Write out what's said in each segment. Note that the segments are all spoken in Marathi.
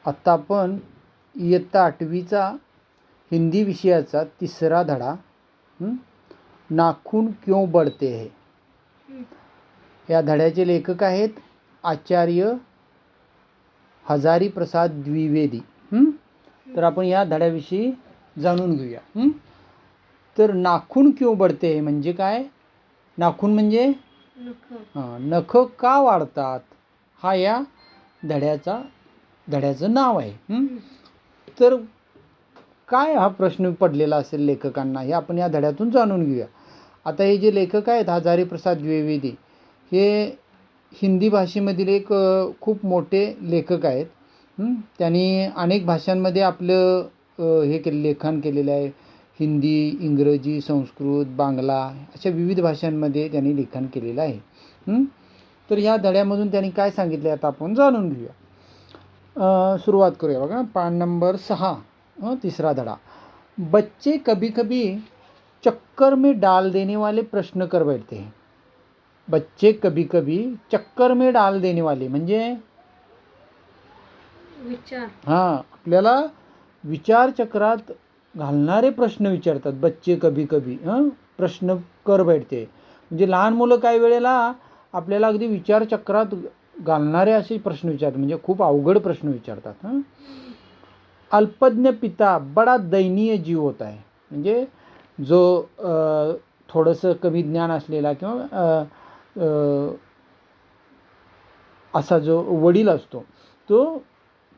आत्ता आपण इयत्ता 8वीचा हिंदी विषयाचा 3रा धडा नाखून क्यों बढ़ते है या धड्याचे लेखक आहेत आचार्य हजारी प्रसाद द्विवेदी. तर आपण या धड्याविषयी जाणून घेऊया. तर नाखून क्यों बढ़ते है म्हणजे काय? नाखून म्हणजे नख का वाढतात हा या धड्याचं नाव आहे. तर काय हा प्रश्न पडलेला असेल लेखकांना हे आपण या धड्यातून जाणून घेऊया. आता हे जे लेखक आहेत हजारी प्रसाद द्विवेदी हे हिंदी भाषेमधील एक खूप मोठे लेखक आहेत. त्यांनी अनेक भाषांमध्ये आपलं लेखन केलेलं आहे. हिंदी, इंग्रजी, संस्कृत, बांगला अशा विविध भाषांमध्ये त्यांनी लेखन केलेलं आहे. तर ह्या धड्यामधून त्यांनी काय सांगितले आता आपण जाणून घेऊया. सुरुवात करूया. बघा पान नंबर 6 3रा धड़ा. बच्चे कभी कभी चक्कर में डाल देने वाले प्रश्न कर बैठते हैं. बच्चे कभी कभी चक्कर में डाल देने वाले म्हणजे विचार आपल्याला विचार चक्रात घालणारे प्रश्न विचारतात. बच्चे कभी कभी प्रश्न कर बैठते म्हणजे लहान मुलं काही वेळेला आपल्याला अगदी विचार चक्रात घालणारे असे प्रश्न विचारतात. म्हणजे खूप अवघड प्रश्न विचारतात. अल्पज्ञ पिता बड़ा दयनीय जीव होता है. म्हणजे जो थोडंसं कमी ज्ञान असलेला किंवा असा जो वडील असतो तो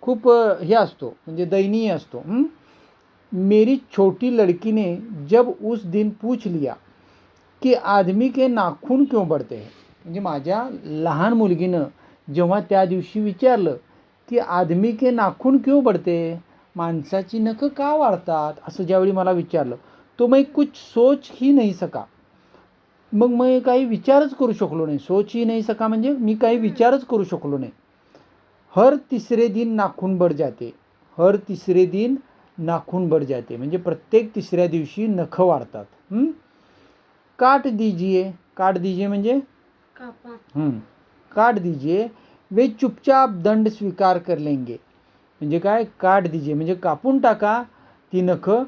खूप हे असतो म्हणजे दयनीय असतो. मेरी छोटी लड़की ने जब उस दिन पूछ लिया कि आदमी के नाखून क्यों बढ़ते हैं. म्हणजे माझ्या लहान मुलगीनं जेव्हा त्या दिवशी विचारलं की आदमी के नाखून क्यों बढ़ते, माणसाची नखं का वाढतात असं ज्यावेळी मला विचारलं तो मैं कुछ सोच ही नहीं सका. मग मी काही विचारच करू शकलो नाही. सोच ही नहीं सका म्हणजे मी काही विचारच करू शकलो नाही. हर तिसरे दिन नाखून बढ़ जाते. हर तिसरे दिन नाखून बढ़ जाते म्हणजे प्रत्येक तिसऱ्या दिवशी नखं वाढतात. काट दीजिए. काट दीजिए म्हणजे काट दीजिए. वे चुपचाप दंड स्वीकार कर लेंगे. म्हणजे काय? काट दीजिए म्हणजे कापून टाका ती नखं.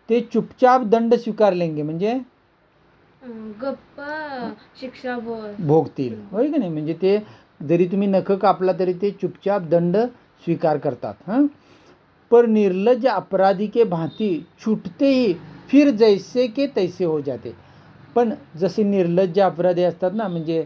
ते चुपचाप दंड स्वीकार लेंगे म्हणजे गप्पा शिक्षा भोगतील. होय की नाही. म्हणजे ते जरी तुम्ही नखं कापला तरी ते चुपचाप दंड स्वीकार करतात. पर निर्लज्ज अपराधी के भांति छूटते ही फिर जैसे के तैसे हो जाते. पण जसे निर्लज्ज अपराधी असतात ना म्हणजे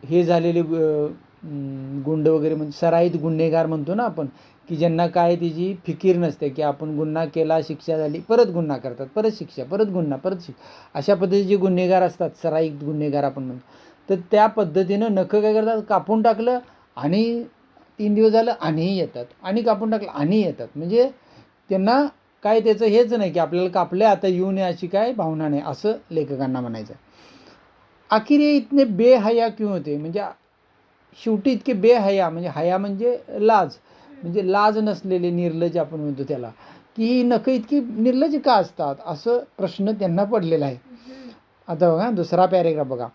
हे झालेले गुंड वगैरे म्हणजे सराईत गुन्हेगार म्हणतो ना आपण की ज्यांना काय त्याची फिकीर नसते की आपण गुन्हा केला शिक्षा झाली परत गुन्हा करतात परत शिक्षा परत गुन्हा परत शिक्षा अशा पद्धतीचे गुन्हेगार असतात सराईत गुन्हेगार आपण म्हणतो. तर त्या पद्धतीनं नखं काय करतात कापून टाकलं आणि 3 दिवस झालं आणि येतात आणि कापून टाकलं आणि येतात. म्हणजे त्यांना काय त्याचं हेच नाही की आपल्याला कापले आता येऊ नये अशी काय भावना नाही असं लेखकांना म्हणायचं. आखिर हे इतने बेहया क्यों होते म्हणजे शेवटी इतके बेहया म्हणजे हया म्हणजे लाज म्हणजे लाज नसलेले निर्लज्ज आपण म्हणतो त्याला की ही नखं इतकी निर्लज्ज का असतात असं प्रश्न त्यांना पडलेला आहे. आता बघा 2रा पॅरेग्राफ बघा.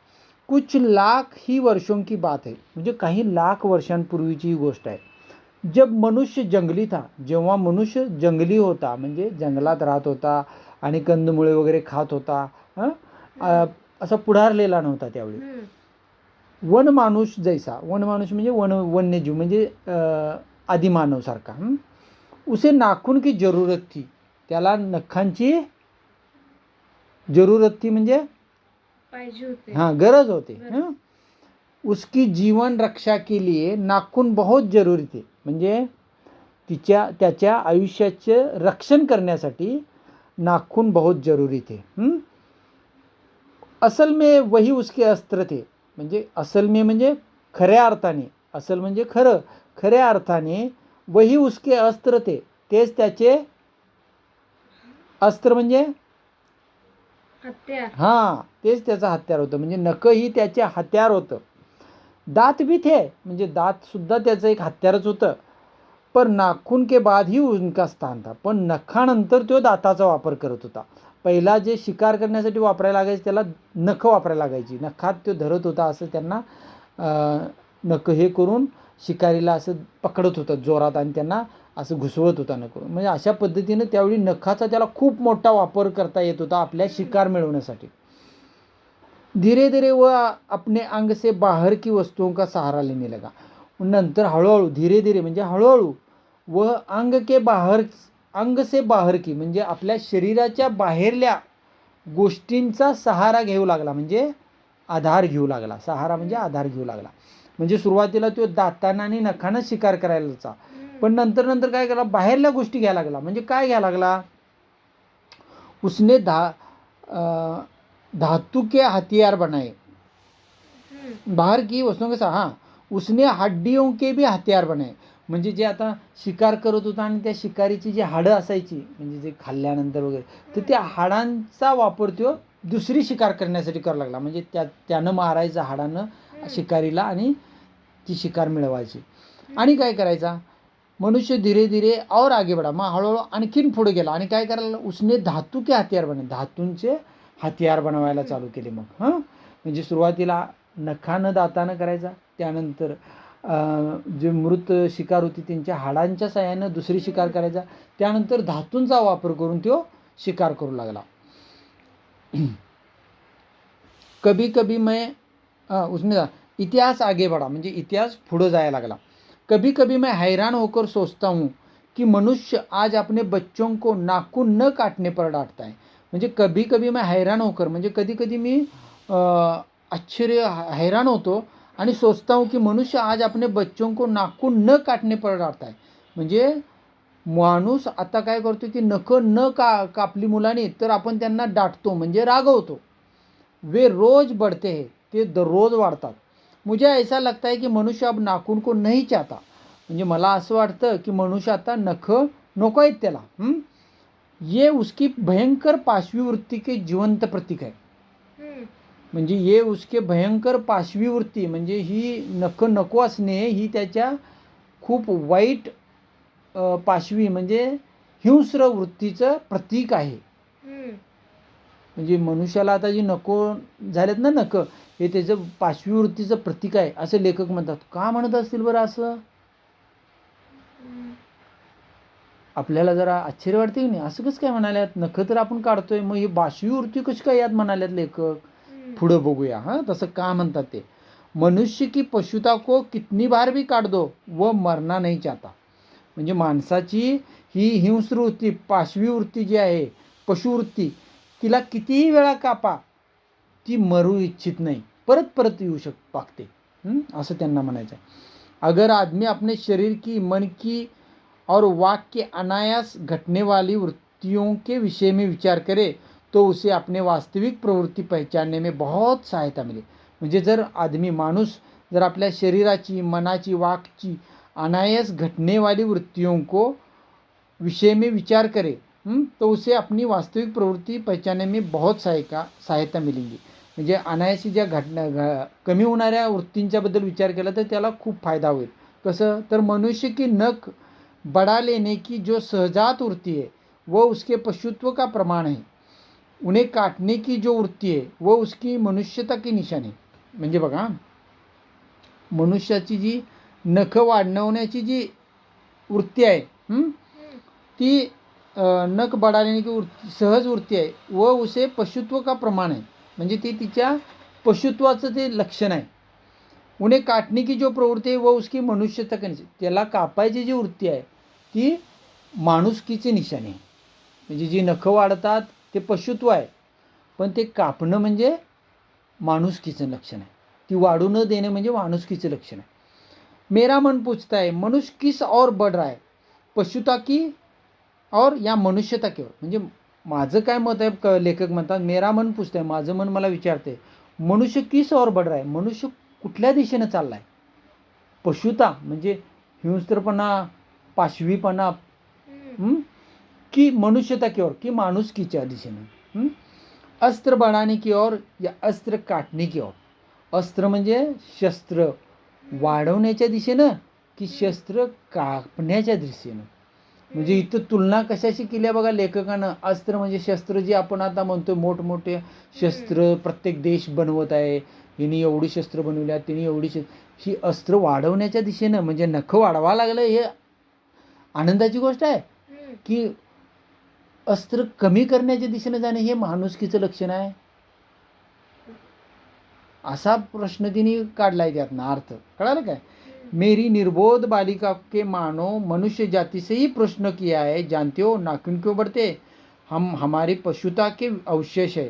कुछ लाख ही वर्षों की बात है म्हणजे काही लाख वर्षांपूर्वीची ही गोष्ट आहे. जब मनुष्य जंगली था. जेव्हा मनुष्य जंगली होता म्हणजे जंगलात राहत होता आणि कंदमुळे वगैरे खात होता असा पुढारलेला नव्हता त्यावेळी. वन माणूस जैसा. वन माणूस म्हणजे वन्यजीव म्हणजे आदिमानव सारखा. उसे नाखून की जरूरत थी. त्याला नखांची जरूरत थी म्हणजे पाहिजे होते. गरज होते. उसकी जीवन रक्षा के लिए नाखून बहुत जरूरी थे. म्हणजे त्याच्या आयुष्याचे रक्षण करण्यासाठी नाखून बहुत जरूरी थे. असल में वही उसके अस्त्र थे. म्हणजे असल में म्हणजे खऱ्या अर्थाने. असल म्हणजे खरं. खऱ्या अर्थाने वही उसके अस्त्र थे. तेच त्याचे अस्त्र म्हणजे हत्यार. तेच त्याचं हत्यार होतं. म्हणजे नखं ही त्याचे हत्यार होतं. दात भी थे म्हणजे दात सुद्धा त्याचं एक हत्यारच होतं. पर नाखून के बाद ही उनका स्थान था. पण नखानंतर तो दाताचा वापर करत होता. पहिला जे शिकार करण्यासाठी वापरायला लागायचं त्याला नखं वापरायला लागायची. नखात तो धरत होता असं त्यांना नखं हे करून शिकारीला असं पकडत होता जोरात आणि त्यांना असं घुसवत होता नख. म्हणजे अशा पद्धतीनं त्यावेळी नखाचा त्याला खूप मोठा वापर करता येत होता आपल्या शिकार मिळवण्यासाठी. धीरे धीरे वह अपने अंग से बाहर की वस्तुओं का सहारा लेने लगा. नंतर हळूहळू धीरे धीरे म्हणजे हळूहळू वह अंग से बाहर की म्हणजे आपल्या शरीराच्या बाहेरल्या गोष्टींचा सहारा घेऊ लागला. म्हणजे आधार घेऊ लागला. सहारा म्हणजे आधार घेऊ लागला. म्हणजे सुरुवातीला तो दातांना आणि नखानं शिकार करायलाचा, पण नंतर नंतर काय केला, बाहेरल्या गोष्टी घ्यायला लागला. म्हणजे काय घ्यायला लागला, उसने धातु के हथियार बनाए. बाहर की वस्तुओं के हाँ उसने हड्डियों के भी हथियार बनाए. म्हणजे जे आता शिकार करत होता आणि त्या शिकारीची जी हाडं असायची म्हणजे जे खाल्ल्यानंतर वगैरे, तर त्या हाडांचा वापर तो दुसरी शिकार करण्यासाठी करायला लागला. म्हणजे त्यानं मारायचं हाडानं शिकारीला आणि ती शिकार मिळवायची. आणि काय करायचा, मनुष्य धीरे धीरे और आगे बढ़ा. मग हळूहळू आणखीन पुढे गेला आणि काय करायला, उसने धातू के हथियार बनवले. धातूंचे हथियार बनवायला चालू केले. मग म्हणजे सुरुवातीला नखानं दातानं करायचा, त्यानंतर जे मृत शिकार होती त्यांच्या हाडांच्या साहाय्यानं दुसरी शिकार करायचा, त्यानंतर धातूंचा वापर करून तो शिकार करू लागला. कभी कभी मैं उसने इतिहास आगे बढ़ा म्हणजे इतिहास पुढं जायला लागला. कभी कभी मैं हैरान होकर सोचता हूँ कि मनुष्य आज अपने बच्चों को नाखून न काटने पर डांटता है. म्हणजे कभी कभी मैं हैरान होकर म्हणजे कधी कधी मी हैरान होतो आणि सोचता हूँ की मनुष्य आज अपने बच्चों को नाखून न काटने पर डांटता है. म्हणजे माणूस आता काय करतो की नखं न कापली मुलांनी तर आपण त्यांना डांटतो म्हणजे रागवतो. वे रोज बढ़ते हैं, ते दररोज वाढतात. मुझे ऐसा लगता है कि मनुष्य अब नाखून को नहीं चाहता. म्हणजे मला असं वाटतं की मनुष्य आता नखं नको आहेत त्याला. ये उसकी भयंकर पाशवी वृत्ती के जिवंत प्रतीक आहे. म्हणजे ये उसके भयंकर पाशवी वृत्ती म्हणजे ही नखं नको असणे ही त्याच्या खूप वाईट पाशवी म्हणजे हिंस्र वृत्तीचं प्रतीक आहे. म्हणजे मनुष्याला आता जी नको झालेत ना नखं, हे त्याचं पाशवी वृत्तीचं प्रतीक आहे असं लेखक म्हणतात. का म्हणत असतील बरं असं, आपल्याला जरा आश्चर्य वाटते की नाही. असं कसं काय म्हणाल्यात, नखं तर आपण काढतोय, मग ही पाशवी वृत्ती कशी काय यात म्हणाल्यात लेखक. पुढं बघूया तसं का म्हणतात ते. मनुष्य की पशुता को कितनी बार भी काट दो वो मरना नहीं चाहता. म्हणजे माणसाची ही हिंस्र वृत्ती पाशवी वृत्ती जी आहे पशुवृत्ती, तिला कितीही वेळा कापा ती मरू इच्छित नाही, परत परत येऊ पाकते असं त्यांना म्हणायचं आहे. अगर आदमी अपने शरीर की, मन की और वाक के अनायास घटने वाली वृत्तियों के विषय में विचार करे तो उसे अपने वास्तविक प्रवृत्ति पहचानने में बहुत सहायता मिले. म्हणजे जर आदमी माणूस जर आपल्या शरीराची, मनाची, वाकची अनायास घटने वाली वृत्तियों को विषय में विचार करे तो उसे अपनी वास्तविक प्रवृत्ति पहचानने में बहुत सहायता मिलेगी. म्हणजे अनायासी ज्या कमी होणाऱ्या वृत्तींच्याबद्दल विचार केला तर त्याला खूप फायदा होईल. कसं तर मनुष्य की नख बढ़ा लेने की जो सहजात वृत्ति है वो उसके पशुत्व का प्रमाण है. उन्हें काटने की जो वृत्ती है वो उसकी मनुष्यता की निशानी है. म्हणजे बघा मनुष्याची जी नख वाढवण्याची जी वृत्ती आहे ती नख बढ़ाने की सहज वृत्ती आहे व उसे पशुत्व का प्रमाण आहे. म्हणजे ती तिच्या पशुत्वाचं ते लक्षण आहे. उन्हें काटने की जो प्रवृत्ती आहे व उसकी मनुष्यता का निशानी. त्याला कापायची जी वृत्ती आहे ती माणुसकीची निशाणी आहे. म्हणजे जी नखं वाढतात ते पशुत्व आहे, पण ते कापणं म्हणजे माणुसकीचं लक्षण आहे. ती वाढू न देणे म्हणजे माणुसकीचं लक्षण आहे. मेरा मन पूछता है मनुष्य किस और बढ़ रहा है, पशुता की और या मनुष्यता की ओर. म्हणजे माझं काय मत आहे, लेखक म्हणतात मेरा मन पूछता है, माझं मन मला विचारते मनुष्य किस और बढ़ रहा है, मनुष्य कुठल्या दिशेनं चालला आहे. पशुता म्हणजे हिंस्त्रपणा, पाशवीपणा की मनुष्यता की ओर की माणुसकीच्या दिशेनं. अस्त्र बढ़ाने की ओर या अस्त्र काटणे की ओर. अस्त्र म्हणजे शस्त्र वाढवण्याच्या दिशेनं की शस्त्र कापण्याच्या दिशेनं. म्हणजे इथं तुलना कशाशी केली आहे बघा लेखकानं. अस्त्र म्हणजे शस्त्र जे आपण आता म्हणतोय मोठमोठे शस्त्र प्रत्येक देश बनवत आहे. हिने एवढी शस्त्र बनवल्या, तिने एवढी ही अस्त्र वाढवण्याच्या दिशेनं म्हणजे नखं वाढवा लागलं, हे आनंदाची गोष्ट आहे. की अस्त्र कमी करण्याच्या दिशेने जाणे हे माणुसकीचं लक्षण आहे, असा प्रश्न तिने काढलाय त्यातनं अर्थ. कळालं काय? मेरी निर्बोध बालिका के मानो मनुष्य जाति से ही प्रश्न किया है, जानते हो नाखून क्यों बढ़ते? हम हमारी पशुता के अवशेष है.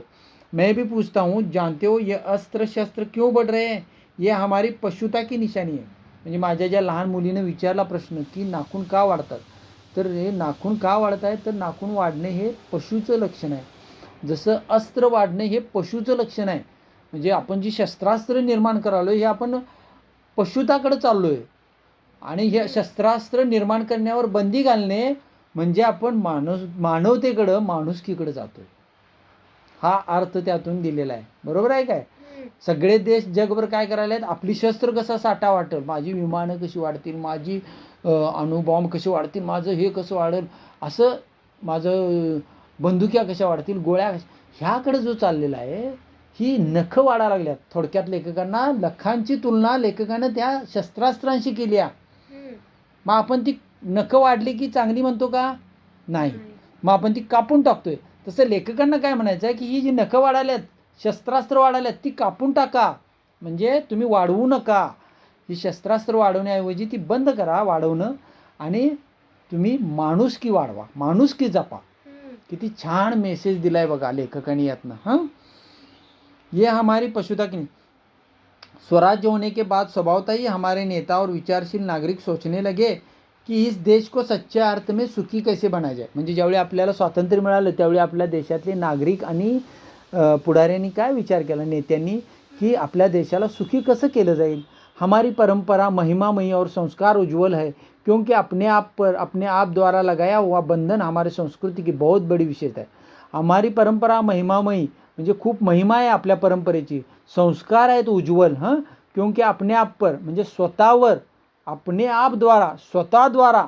मैं भी पूछता हूँ, जानते हो ये अस्त्र शस्त्र क्यों बढ़ रहे हैं? ये हमारी पशुता की निशानी आहे. म्हणजे माझ्या ज्या लहान मुलीने विचारला प्रश्न की नाखून का वाढतात, तर हे नाखून का वाढत आहे, तर नाखून वाढणे हे पशुचं लक्षण आहे. जसं अस्त्र वाढणे हे पशुचं लक्षण आहे. म्हणजे आपण जी शस्त्रास्त्र निर्माण करालो हे आपण पशुताकडे चाललो आहे. आणि हे शस्त्रास्त्र निर्माण करण्यावर बंदी घालणे म्हणजे आपण मानवतेकडं माणुसकीकडे जातोय, हा अर्थ त्यातून दिलेला आहे. बरोबर आहे काय? सगळे देश जगभर काय करायला आहेत, आपली शस्त्र कसा साठा वाटेल, माझी विमानं कशी वाढतील, माझी अणुबॉम्ब कसे वाढतील, माझं हे कसं वाढेल, असं माझं बंदुक्या कशा वाढतील, गोळ्या ह्याकडे जो चाललेला आहे, ही नखं वाढा लागल्यात. थोडक्यात लेखकांना लखांची तुलना लेखकानं त्या शस्त्रास्त्रांशी केली आहे. मग आपण ती नखं वाढली की चांगली म्हणतो का? नाही. मग आपण ती कापून टाकतोय. तसं लेखकांना काय म्हणायचं आहे की ही जी नखं वाढाल्यात, शस्त्रास्त्र वाढाल्यात, ती कापून टाका. म्हणजे तुम्ही वाढवू नका. ही शस्त्रास्त्र वाढवण्याऐवजी ती बंद करा वाढवणं, आणि तुम्ही माणुसकी वाढवा, माणुसकी जपा. किती छान मेसेज दिलाय बघा लेखकांनी यातनं. हां, ये हमारी पशुता की स्वराज्य होने के बाद स्वभावतः ही हमारे नेता और विचारशील नागरिक सोचने लगे की इस देश को सच्चे अर्थ में सुखी कैसे बनाया जाए. म्हणजे ज्यावेळी आपल्याला स्वातंत्र्य मिळालं त्यावेळी आपल्या देशातले नागरिक आणि पुढाऱ्यांनी काय विचार केला, नेत्यांनी, की आपल्या देशाला सुखी कसं केलं जाईल. हमारी परंपरा महिमामयी और संस्कार उज्ज्वल है, क्योंकि अपने आप द्वारा लगाया हुआ बंधन हमारी संस्कृति की बहुत बड़ी विशेषता है. हमारी परंपरा महिमामयी म्हणजे खूप महिमा आहे आपल्या परंपरेची, संस्कार आहेत उज्ज्वल. हां, क्योंकि अपने आप पर म्हणजे स्वतःवर, अपने आप द्वारा, स्वतःद्वारा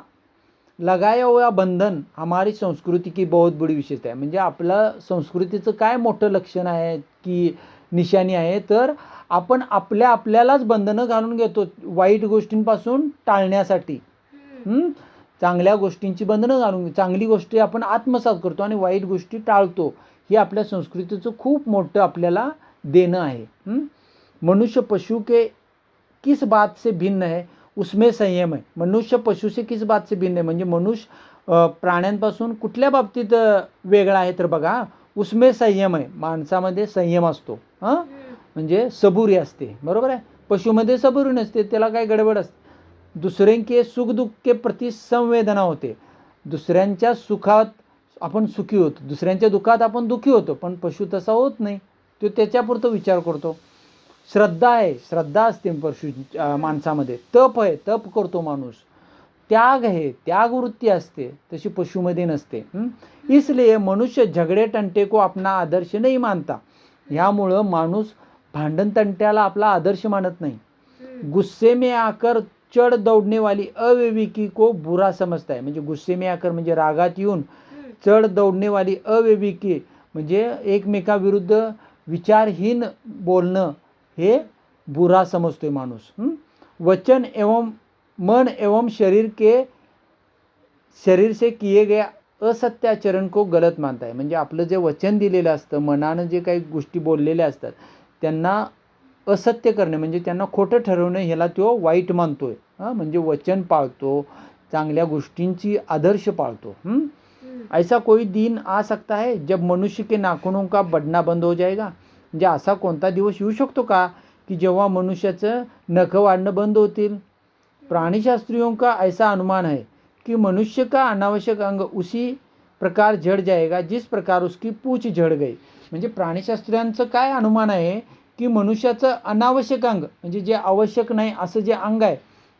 लगाया हुआ बंधन हमारी संस्कृती की बहुत बड़ी विशेषता आहे. म्हणजे आपलं संस्कृतीचं काय मोठं लक्षण आहे की निशाणी आहे, तर आपण आपल्यालाच बंधनं घालून घेतो वाईट गोष्टींपासून टाळण्यासाठी. चांगल्या गोष्टींची बंधनं घालून, चांगली गोष्टी आपण आत्मसात करतो आणि वाईट गोष्टी टाळतो. हे आपल्या संस्कृतीचं खूप मोठं आपल्याला देणं आहे. मनुष्य पशु के किस बात से भिन्न है, उसमें संयम है. मनुष्य पशु से किस बात से भिन्न है, म्हणजे मनुष्य प्राण्यांपासून कुठल्या बाबतीत वेगळा आहे, तर बघा उसमें संयम आहे. माणसामध्ये संयम असतो. हां, म्हणजे सबुरी असते. बरोबर आहे. पशुमध्ये सबुरी नसते, त्याला काय गडबड असते. दुसऱ्यांचे सुखदुःख के प्रति संवेदना होते. दुसऱ्यांच्या सुखात आपण सुखी होतो, दुसऱ्यांच्या दुःखात आपण दुःखी होतो. पण पशु तसा होत नाही, तो त्याच्यापुरतं विचार करतो. श्रद्धा आहे, श्रद्धा असते पशु माणसामध्ये. तप आहे, तप करतो माणूस. त्याग आहे, त्यागवृत्ती असते, तशी पशुमध्ये नसते. इसलिए मनुष्य झगडे टंटे को अपना आदर्श नाही मानता. ह्यामुळं माणूस भांडण तंट्याला आपला आदर्श मानत नाही. गुस्से में आकर चढ दौडने वाली अविवेकी को बुरा समजता है. म्हणजे गुस्से में आकर म्हणजे रागात येऊन चढ दौडने वाली अविवेकी म्हणजे एकमेकाविरुद्ध विचारहीन बोलणं हे बुरा समजतोय माणूस. वचन एवं मन एवं शरीर से किए गया असत्याचरण को गलत मानता है. म्हणजे आपलं जे वचन दिलेलं असतं, मनानं जे काही गोष्टी बोललेल्या असतात त्यांना असत्य करणे म्हणजे त्यांना खोटं ठरवणं, ह्याला तो वाईट मानतोय. म्हणजे वचन पाळतो, चांगल्या गोष्टींची आदर्श पाळतो. ऐसा कोई दिन आ सकता है जब मनुष्य के नाखूनों का बढ़ना बंद हो जाएगा. म्हणजे असा कोणता दिवस येऊ शकतो का की जेव्हा मनुष्याचं नखं वाढणं बंद होतील. प्राणीशास्त्रियों का ऐसा अनुमान है कि मनुष्य का अनावश्यक अंग उसी प्रकार झड़ जाएगा जिस प्रकार उसकी पूछ झड़ गई. म्हणजे प्राणीशास्त्रियांचं काय अनुमान आहे की मनुष्याचं अनावश्यक अंग म्हणजे जे आवश्यक नाही असं जे अंग आहे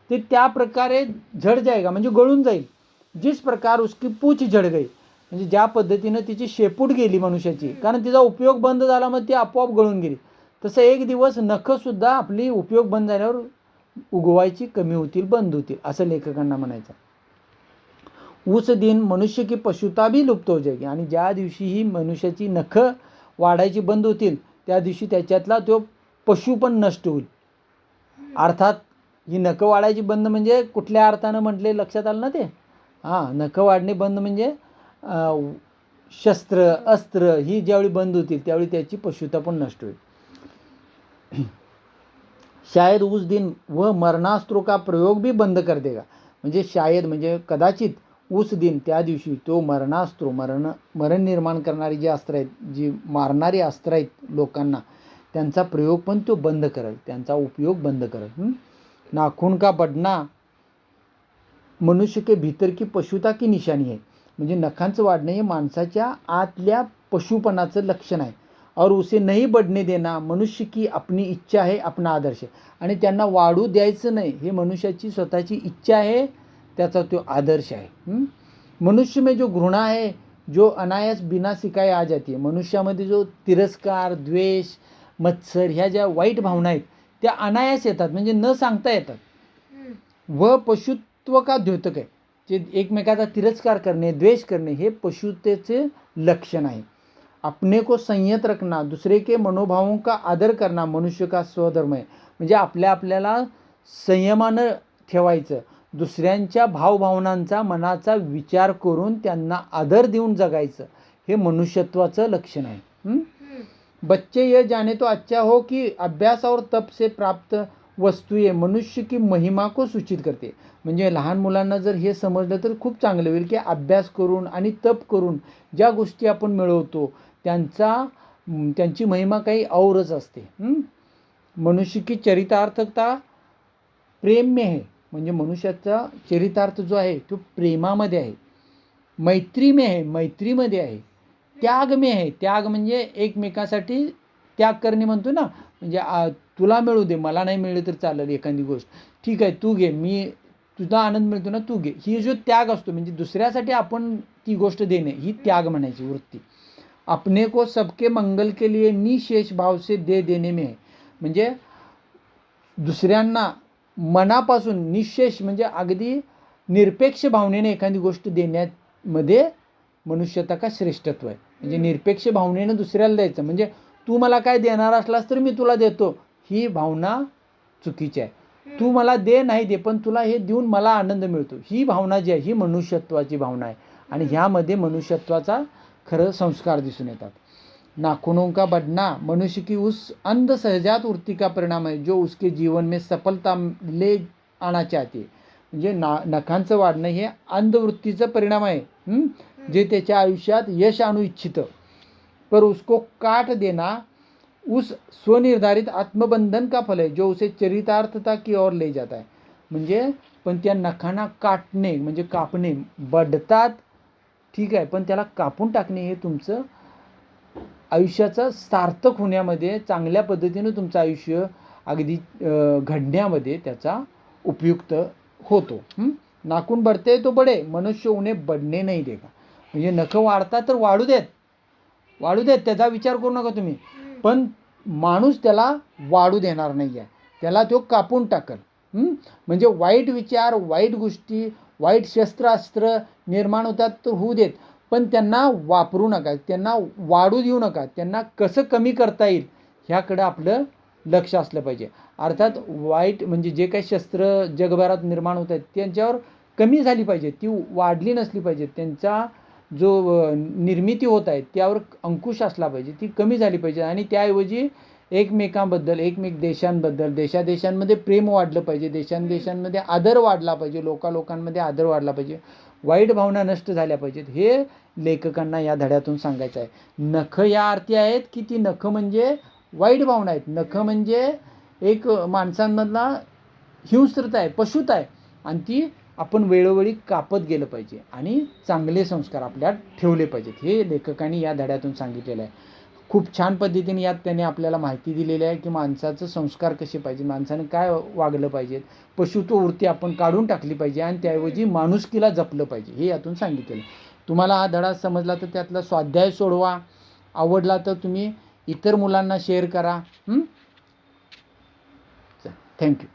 ते त्या प्रकारे झड जाएगा म्हणजे गळून जाईल. जिस प्रकार उसकी पूछ झड़ गई म्हणजे ज्या पद्धतीनं तिची शेपूट गेली मनुष्याची, कारण तिचा उपयोग बंद झाला मग ती आपोआप गळून गेली. तसं एक दिवस नखंसुद्धा आपली उपयोग बंद झाल्यावर उगवायची कमी होतील, बंद होतील, असं लेखकांना म्हणायचं. उस दिन मनुष्य की पशुता भी लुप्त हो जाएगी. आणि ज्या दिवशी ही मनुष्याची नखं वाढायची बंद होतील त्या दिवशी त्याच्यातला तो पशु पण नष्ट होईल. अर्थात ही नखं वाढायची बंद म्हणजे कुठल्या अर्थानं म्हटले लक्षात आलं ना ते. नखं वाढणे बंद म्हणजे शस्त्र अस्त्र ही ज्यावेळी बंद होतील त्यावेळी त्याची पशुता पण नष्ट होईल. शायद उस दिन वह मरणास्त्रों का प्रयोग भी बंद कर देगा. म्हणजे शायद म्हणजे कदाचित उस दिन त्या दिवशी तो मरणास्त्रो मरण निर्माण करणारी जी अस्त्र आहेत, जी मारणारी अस्त्र आहेत लोकांना, त्यांचा प्रयोग पण तो बंद करेल, त्यांचा उपयोग बंद करेल. नाखून का बढ़ना मनुष्य के भीतर की पशुता की निशानी आहे. म्हणजे नखांचं वाढणं हे माणसाच्या आतल्या पशुपणाचं लक्षण आहे. और उसे नहीं बढ़ने देना मनुष्य की अपनी इच्छा आहे, अपना आदर्श आहे. आणि त्यांना वाढू द्यायचं नाही हे मनुष्याची स्वतःची इच्छा आहे, त्याचा तो आदर्श आहे. मनुष्य में जो घृणा है जो अनायास बिना सिखाए आ जाती है. मनुष्यामध्ये जो तिरस्कार, द्वेष, मत्सर ह्या ज्या वाईट भावना आहेत त्या अनायास येतात, म्हणजे न सांगता येतात. व पशुत्व का द्योतक आहे. जे एकमेकाचा तिरस्कार करणे, द्वेष करणे हे पशुतेचे लक्षण आहे. अपने को संयत रखना, दूसरे के मनोभावों का आदर करना मनुष्य का स्वधर्म आहे. म्हणजे आपल्याला संयमानं ठेवायचं, दुसऱ्यांच्या भावभावनांचा मनाचा विचार करून त्यांना आदर देऊन जगायचं हे मनुष्यत्वाचं लक्षण आहे. बच्चे ये जाने तो अच्छा हो कि अभ्यास और तप से प्राप्त वस्तुएं मनुष्य की महिमा को सूचित करते. म्हणजे लहान मुलांना जर हे समजलं तर खूप चांगलं होईल की अभ्यास करून आणि तप करून ज्या गोष्टी आपण मिळवतो त्यांची महिमा काही औरच असते. मनुष्य की चरितार्थकता प्रेम में है. म्हणजे मनुष्याचा चरितार्थ जो आहे तो प्रेमामध्ये आहे. मैत्री में है, मैत्रीमध्ये आहे. त्याग में है, त्याग म्हणजे एकमेकासाठी त्याग करणे म्हणतो ना. म्हणजे तुला मिळू दे, मला नाही मिळले तर चालेल एखादी गोष्ट, ठीक आहे तू घे, मी तुझा आनंद मिळतो ना तू घे, ही जो त्याग असतो म्हणजे दुसऱ्यासाठी आपण ती गोष्ट देणे ही त्याग म्हणायची वृत्ती. अपने को सबके मंगल के लिए निशेष भाव से दे देने में है. म्हणजे दुसऱ्यांना मनापासून निशेष म्हणजे अगदी निरपेक्ष भावनेने एखादी गोष्ट देण्यामध्ये मनुष्यता का श्रेष्ठत्व आहे. म्हणजे निरपेक्ष भावनेनं दुसऱ्याला द्यायचं, म्हणजे तू मला काय देणार असलास तर मी तुला देतो, ही भावना चुकीची आहे. तू मला दे नाही दे पण तुला हे देऊन मला आनंद मिळतो, ही भावना जी आहे ही मनुष्यत्वाची भावना आहे. आणि ह्यामध्ये मनुष्यत्वाचा खरं संस्कार दिसून येतात. नाखूनों का बढ़ना मनुष्य की उस अंध सहजात वृत्ति का परिणाम है जो उसके जीवन में सफलता ले आना चाहते. म्हणजे नखांचं वाढणं हे अंधवृत्तीचं परिणाम आहे, जे त्याच्या आयुष्यात यश आणू इच्छितं. पर उसको काट देना उस स्वनिर्धारित आत्मबंधन का फल है जो उसे चरितार्थता की ओर ले जाता है. म्हणजे पण त्या नखांना काटणे म्हणजे कापणे, बढतात ठीक आहे पण त्याला कापून टाकणे हे तुमचं आयुष्याचं सार्थक होण्यामध्ये, चांगल्या पद्धतीनं तुमचं आयुष्य अगदी घडण्यामध्ये त्याचा उपयुक्त होतो. नाखून बढ़ते तो बडे मनुष्य उन्हें बढ़ने नहीं देगा. म्हणजे नखं वाढतात तर वाढू देत त्याचा विचार करू नका तुम्ही, पण माणूस त्याला वाढू देणार नाही आहे, त्याला तो कापून टाकल. म्हणजे वाईट विचार, वाईट गोष्टी, वाईट शस्त्रास्त्र निर्माण होतात तर होऊ देत, पण त्यांना वापरू नका, त्यांना वाढू देऊ नका. त्यांना कसं कमी करता येईल ह्याकडं आपलं लक्ष असलं पाहिजे. अर्थात वाईट म्हणजे जे काही शस्त्र जगभरात निर्माण होत आहेत त्यांच्यावर कमी झाली पाहिजे, ती वाढली नसली पाहिजे. त्यांचा जो निर्मिती होत आहे त्यावर अंकुश असला पाहिजे, ती कमी झाली पाहिजे. आणि त्याऐवजी एकमेकांबद्दल, देशांबद्दल, देशांमध्ये प्रेम वाढलं पाहिजे, देशांमध्ये आदर वाढला पाहिजे, लोकांमध्ये आदर वाढला पाहिजे, वाईट भावना नष्ट झाल्या पाहिजेत. हे लेखकांना या धड्यातून सांगायचं आहे. नखं या अर्थी आहेत की ती नखं म्हणजे वाईट भावना आहेत. नखं म्हणजे एक माणसांमधला हिंस्रता आहे, पशुता आहे, आणि ती आपण वेळोवेळी कापत गेलं पाहिजे आणि चांगले संस्कार आपल्यात ठेवले पाहिजेत. हे लेखकांनी या धड्यातून सांगितलेलं आहे. खूप छान पद्धतीने यात त्याने आपल्याला माहिती दिलेली आहे की माणसाचं संस्कार कसे पाहिजे, माणसाने काय वागलं पाहिजे, पशुत्व वृत्ती आपण काढून टाकली पाहिजे आणि त्याऐवजी माणुसकीला जपलं पाहिजे, हे यातून सांगितलेलं. तुम्हाला हा धडा समजला तर त्यातला स्वाध्याय सोडवा, आवडला तर तुम्ही इतर मुलांना शेअर करा. थँक्यू.